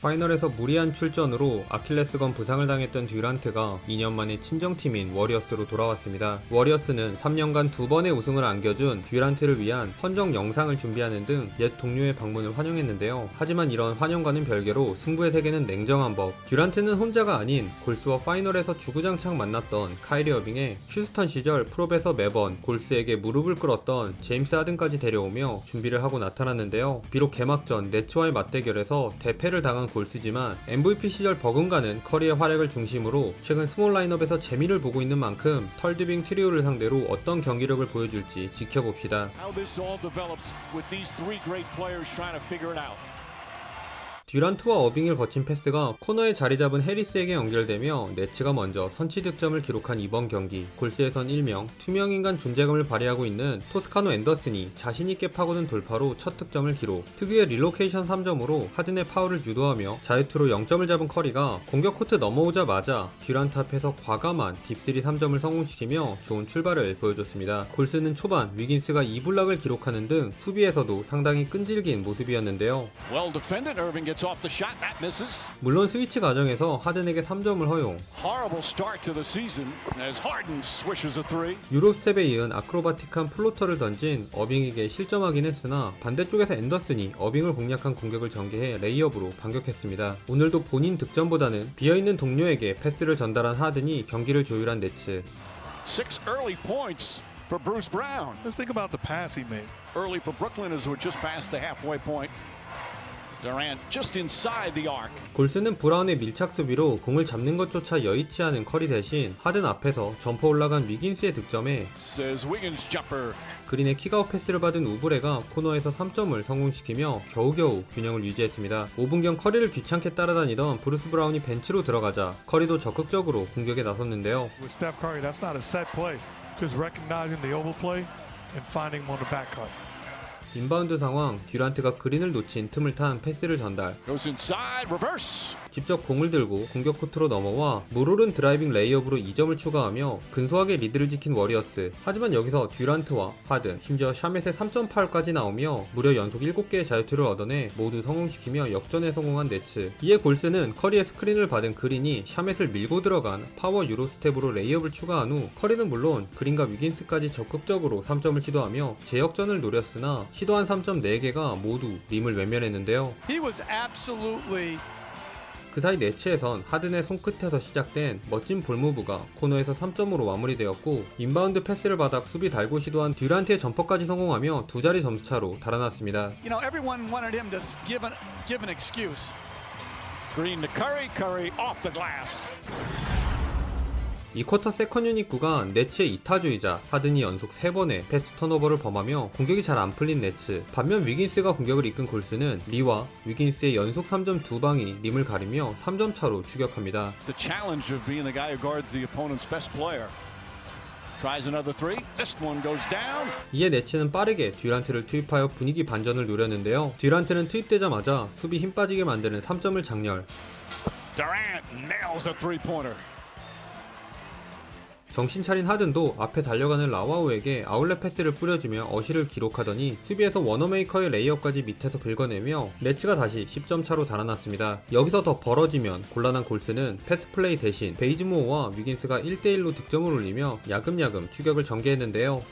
파이널에서 무리한 출전으로 아킬레스건 부상을 당했던 듀란트가 2년 만에 친정팀인 워리어스로 돌아왔습니다. 워리어스는 3년간 2번의 우승을 안겨준 듀란트를 위한 헌정 영상을 준비하는 등 옛 동료의 방문을 환영했는데요. 하지만 이런 환영과는 별개로 승부의 세계는 냉정한 법. 듀란트는 혼자가 아닌 골스와 파이널에서 주구장창 만났던 카이리 어빙의 휴스턴 시절 프롭에서 매번 골스에게 무릎을 꿇었던 제임스 하든까지 데려오며 준비를 하고 나타났는데요. 비록 개막전 네츠와의 맞대결에서 대패를 당한 골스지만 MVP 시절 버금가는 커리의 활약을 중심으로 최근 스몰 라인업에서 재미를 보고 있는 만큼 털드빙 트리오를 상대로 어떤 경기력을 보여줄지 지켜봅시다. 듀란트와 어빙을 거친 패스가 코너에 자리 잡은 해리스에게 연결되며 네츠가 먼저 선취 득점을 기록한 이번 경기. 골스에선 일명 투명인간 존재감을 발휘하고 있는 토스카노 앤더슨이 자신있게 파고든 돌파로 첫 득점을 기록. 특유의 릴로케이션 3점으로 하든의 파울을 유도하며 자유투로 0점을 잡은 커리가 공격 코트 넘어오자마자 듀란트 앞에서 과감한 딥3 3점을 성공시키며 좋은 출발을 보여줬습니다. 골스는 초반 위긴스가 2블락을 기록하는 등 수비에서도 상당히 끈질긴 모습이었는데요. 물론 스위치 과정에서 하든에게 3점을 허용. 유로스텝에 이은 아크로바틱한 플로터를 던진 어빙에게 실점하긴 했으나 반대쪽에서 앤더슨이 어빙을 공략한 공격을 전개해 레이업으로 반격했습니다. 오늘도 본인 득점보다는 비어있는 동료에게 패스를 전달한 하든이 경기를 조율한 네츠. 6 early points for Bruce Brown. Let's think about the pass he made. Early for Brooklyn as we're just past the halfway point. Durant just inside the arc. 골스는 브라운의 밀착 수비로 공을 잡는 것조차 여의치 않은 커리 대신 하든 앞에서 점퍼 올라간 위긴스의 득점에 그린의 킥아웃 패스를 받은 우브레가 코너에서 3점을 성공시키며 겨우겨우 균형을 유지했습니다. 5분경 커리를 귀찮게 따라다니던 브루스 브라운이 벤치로 들어가자 커리도 적극적으로 공격에 나섰는데요. With Steph Curry, that's not a set play. Just recognizing the overplay and finding him on the back cut. 인바운드 상황, 듀란트가 그린을 놓친 틈을 탄 패스를 전달. Goes inside, reverse. 직접 공을 들고 공격 코트로 넘어와 무롤은 드라이빙 레이업으로 2점을 추가하며 근소하게 리드를 지킨 워리어스. 하지만 여기서 듀란트와 하든, 심지어 샤멧의 3.8까지 나오며 무려 연속 7개의 자유투를 얻어내 모두 성공시키며 역전에 성공한 네츠. 이에 골스는 커리의 스크린을 받은 그린이 샤멧을 밀고 들어간 파워 유로스텝으로 레이업을 추가한 후 커리는 물론 그린과 위긴스까지 적극적으로 3점을 시도하며 재역전을 노렸으나 시도한 3점 4개가 모두 림을 외면했는데요. He was absolutely 그 사이 네츠에선 하든의 손끝에서 시작된 멋진 볼무브가 코너에서 3점으로 마무리되었고 인바운드 패스를 받아 수비 달고 시도한 듀란트의 점퍼까지 성공하며 두 자리 점수차로 달아났습니다. You know, everyone wanted him to give an excuse. Green to Curry, Curry off the glass. 이 쿼터 세컨 유닛 구간 네츠의 이타주이자 하든이 연속 3번의 패스 턴오버를 범하며 공격이 잘 안 풀린 네츠. 반면 위긴스가 공격을 이끈 골스는 리와 위긴스의 연속 3점 2방이 림을 가리며 3점 차로 추격합니다. It's the challenge of being the guy who guards the opponent's best player. Tries another three. This one goes down. 이에 네츠는 빠르게 듀란트를 투입하여 분위기 반전을 노렸는데요. 듀란트는 투입되자마자 수비 힘 빠지게 만드는 3점을 장렬. Durant nails a three-pointer. 정신 차린 하든도 앞에 달려가는 라와우에게 아울렛 패스를 뿌려주며 어시를 기록하더니 수비에서 워너메이커의 레이업까지 밑에서 긁어내며 네츠가 다시 10점 차로 달아났습니다. 여기서 더 벌어지면 곤란한 골스는 패스 플레이 대신 베이즈모어와 위긴스가 1대1로 득점을 올리며 야금야금 추격을 전개했는데요.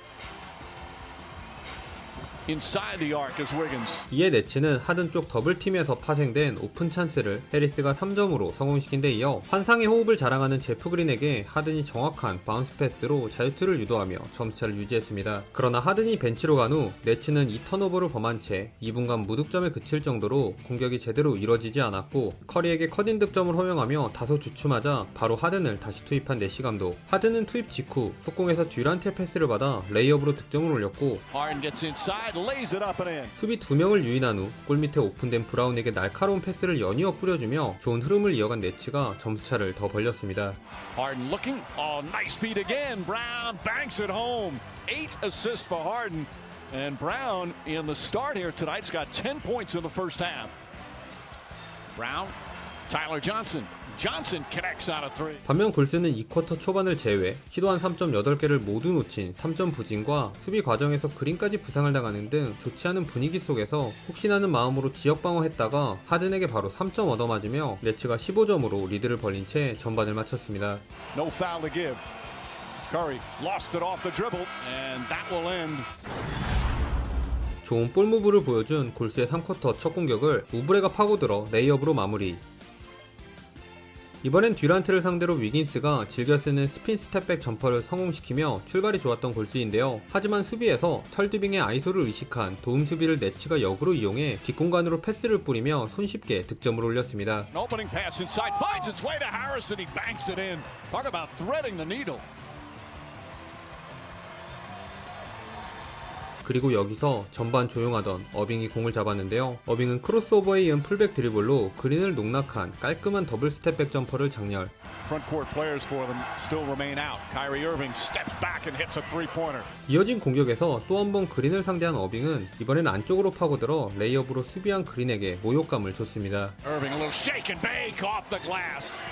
Inside the arc is Wiggins. 이에 네츠는 하든 쪽 더블팀에서 파생된 오픈 찬스를 해리스가 3점으로 성공시킨 데 이어 환상의 호흡을 자랑하는 제프 그린에게 하든이 정확한 바운스 패스로 자유투를 유도하며 점수차를 유지했습니다. 그러나 하든이 벤치로 간 후 네츠는 이 턴오버를 범한 채 2분간 무득점에 그칠 정도로 공격이 제대로 이뤄지지 않았고 커리에게 컷인 득점을 허용하며 다소 주춤하자 바로 하든을 다시 투입한 내시 감독. 하든은 투입 직후 속공에서 듀란트의 패스를 받아 레이업으로 득점을 올렸고 Harden gets inside. Lays it up and in. 수비 2명을 유인한 후 골밑에 오픈된 브라운에게 날카로운 패스를 연이어 뿌려주며 좋은 흐름을 이어간 네츠가 점수차를 더 벌렸습니다. Harden looking. Oh, nice feed again. Brown banks it home. 8 assists for Harden. And Brown in the start here tonight's got 10 points in the first half. Brown, Tyler Johnson Johnson connects on a three. 반면 골스는 2쿼터 초반을 제외 시도한 3.8개를 모두 놓친 3점 부진과 수비 과정에서 그린까지 부상을 당하는 등 좋지 않은 분위기 속에서 혹시나는 마음으로 지역 방어했다가 하든에게 바로 3점 얻어맞으며 네츠가 15점으로 리드를 벌린 채 전반을 마쳤습니다. No foul to give. Curry lost it off the dribble, and that will end. 좋은 볼무브를 보여준 골스의 3쿼터 첫 공격을 우브레가 파고들어 레이업으로 마무리. 이번엔 듀란트를 상대로 위긴스가 즐겨 쓰는 스핀 스텝백 점퍼를 성공시키며 출발이 좋았던 골스인데요. 하지만 수비에서 털드빙의 아이소를 의식한 도움 수비를 네츠가 역으로 이용해 뒷공간으로 패스를 뿌리며 손쉽게 득점을 올렸습니다. An opening pass inside finds its way to Harris, and he banks it in. Talk about threading the needle. 그리고 여기서 전반 조용하던 어빙이 공을 잡았는데요. 어빙은 크로스오버에 이은 풀백 드리블로 그린을 농락한 깔끔한 더블 스텝백 점퍼를 장렬. Front court players for them still remain out. Kyrie Irving steps back and hits a three-pointer. 이어진 공격에서 또 한 번 그린을 상대한 어빙은 이번에는 안쪽으로 파고들어 레이업으로 수비한 그린에게 모욕감을 줬습니다. Irving a little shake and bake off the glass.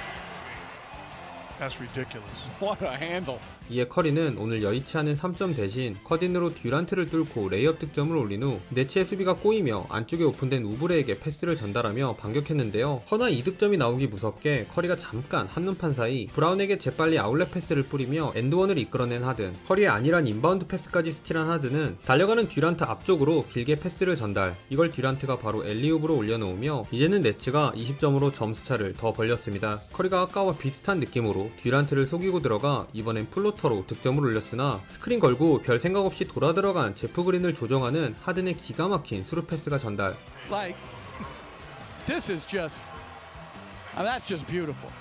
That's ridiculous. What a handle. 이에 커리는 오늘 여의치 않은 3점 대신 커딘으로 듀란트를 뚫고 레이업 득점을 올린 후 네츠의 수비가 꼬이며 안쪽에 오픈된 우브레에게 패스를 전달하며 반격했는데요. 허나 이 득점이 나오기 무섭게 커리가 잠깐 한눈판 사이 브라운에게 재빨리 아웃렛 패스를 뿌리며 엔드원을 이끌어낸 하든. 커리의 안일한 인바운드 패스까지 스틸한 하든은 달려가는 듀란트 앞쪽으로 길게 패스를 전달. 이걸 듀란트가 바로 엘리웁으로 올려놓으며 이제는 네츠가 20점으로 점수차를 더 벌렸습니다. 커리가 아까와 비슷한 느낌으로 듀란트를 속이고 들어가 이번엔 플로터로 득점을 올렸으나 스크린 걸고 별 생각 없이 돌아 들어간 제프 그린을 조정하는 하든의 기가 막힌 스루 패스가 전달. Like, this is just, that's just beautiful.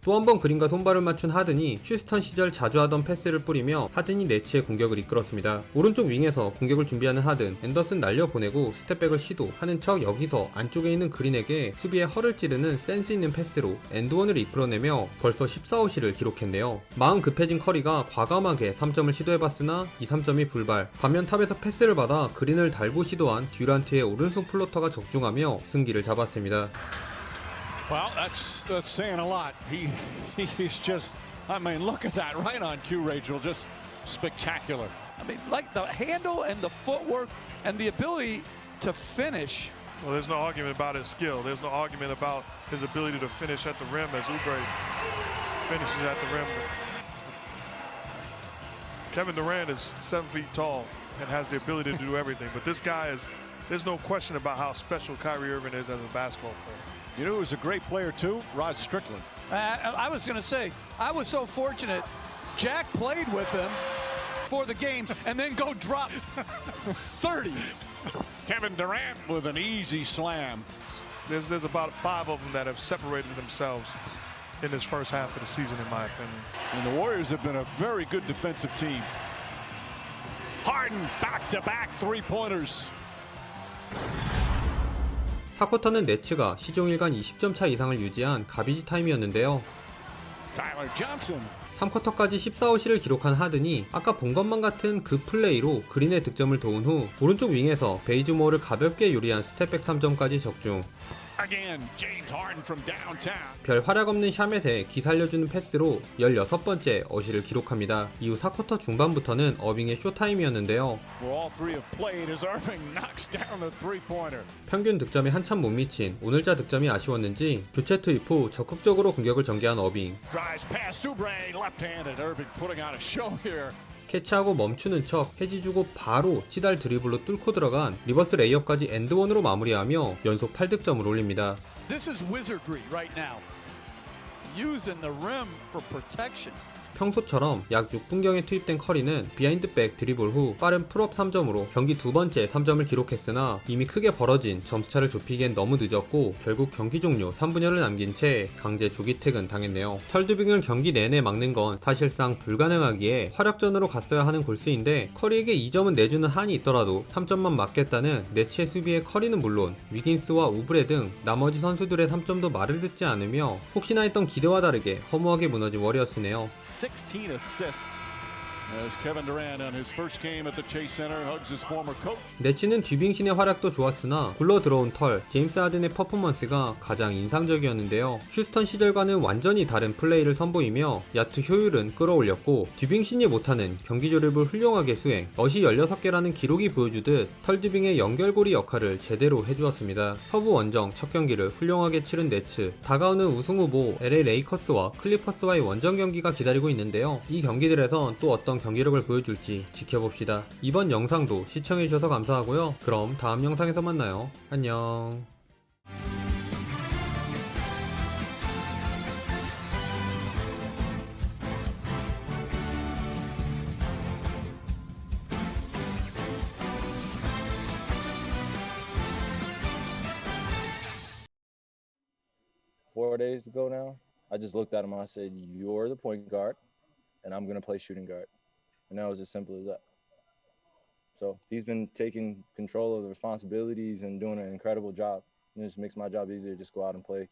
또 한 번 그린과 손발을 맞춘 하든이 휴스턴 시절 자주 하던 패스를 뿌리며 하든이 네츠의 공격을 이끌었습니다. 오른쪽 윙에서 공격을 준비하는 하든, 앤더슨 날려보내고 스텝백을 시도하는 척 여기서 안쪽에 있는 그린에게 수비에 허를 찌르는 센스 있는 패스로 엔드원을 이끌어내며 벌써 14호시를 기록했네요. 마음 급해진 커리가 과감하게 3점을 시도해봤으나 이 3점이 불발. 반면 탑에서 패스를 받아 그린을 달고 시도한 듀란트의 오른손 플로터가 적중하며 승기를 잡았습니다. Well, that's saying a lot. He's just, I mean, look at that right on cue, Rachel. Just spectacular. I mean, like the handle and the footwork and the ability to finish. Well, there's no argument about his skill. There's no argument about his ability to finish at the rim as Oubre finishes at the rim. Kevin Durant is 7 feet tall and has the ability to do everything. But this guy is, there's no question about how special Kyrie Irving is as a basketball player. You know who's a great player too? Rod Strickland. I was going to say, I was so fortunate. Jack played with him for the game and then go drop 30. Kevin Durant with an easy slam. There's about 5 of them that have separated themselves in this first half of the season, in my opinion. And the Warriors have been a very good defensive team. Harden back-to-back three-pointers. 4쿼터는 네츠가 시종일관 20점 차 이상을 유지한 가비지 타임이었는데요. Tyler Johnson. 3쿼터까지 14호시를 기록한 하든이 아까 본 것만 같은 그 플레이로 그린의 득점을 도운 후 오른쪽 윙에서 베이즈모어를 가볍게 요리한 스텝백 3점까지 적중. Again, James Harden from downtown. 별 활약 없는 샤멧에 기살려주는 패스로 16번째 어시를 기록합니다. 이후 4쿼터 중반부터는 어빙의 쇼타임이었는데요. Where all three have played as Irving knocks down the three-pointer. 평균 득점에 한참 못 미친 오늘자 득점이 아쉬웠는지 교체 투입 후 적극적으로 공격을 전개한 어빙. Drives past Oubre, left-handed. Irving putting on a show here. 캐치하고 멈추는 척 해지주고 바로 치달 드리블로 뚫고 들어간 리버스 레이업까지 엔드원으로 마무리하며 연속 8득점을 올립니다. This is wizardry right now. Using the rim for protection. 평소처럼 약 6분경에 투입된 커리는 비하인드백 드리블 후 빠른 풀업 3점으로 경기 두 번째 3점을 기록했으나 이미 크게 벌어진 점수차를 좁히기엔 너무 늦었고 결국 경기 종료 3분여를 남긴 채 강제 조기 퇴근 당했네요. 털드빙을 경기 내내 막는 건 사실상 불가능하기에 활약전으로 갔어야 하는 골스인데 커리에게 2점은 내주는 한이 있더라도 3점만 맞겠다는 네츠의 수비에 커리는 물론 위긴스와 우브레 등 나머지 선수들의 3점도 말을 듣지 않으며 혹시나 했던 기대와 다르게 허무하게 무너진 워리어스네요. 16 assists As Kevin Durant on his first game at the Chase Center hugs his former coach. 네츠는 듀빙신의 활약도 좋았으나 굴러 들어온 털, 제임스 하든의 퍼포먼스가 가장 인상적이었는데요. 휴스턴 시절과는 완전히 다른 플레이를 선보이며 야투 효율은 끌어올렸고 듀빙신이 못하는 경기 조립을 훌륭하게 수행, 어시 16개라는 기록이 보여주듯 털 듀빙의 연결고리 역할을 제대로 해주었습니다. 서부 원정 첫 경기를 훌륭하게 치른 네츠, 다가오는 우승 후보 LA 레이커스와 클리퍼스와의 원정 경기가 기다리고 있는데요. 이 경기들에선 또 어떤 경기력을 보여줄지 지켜봅시다. 이번 영상도 시청해주셔서 감사하고요. 그럼 다음 영상에서 만나요. 안녕. Four days ago now, I just looked at him and I said, "You're the point guard, and I'm going to play shooting guard." And that was as simple as that. So he's been taking control of the responsibilities and doing an incredible job. It just makes my job easier. Just go out and play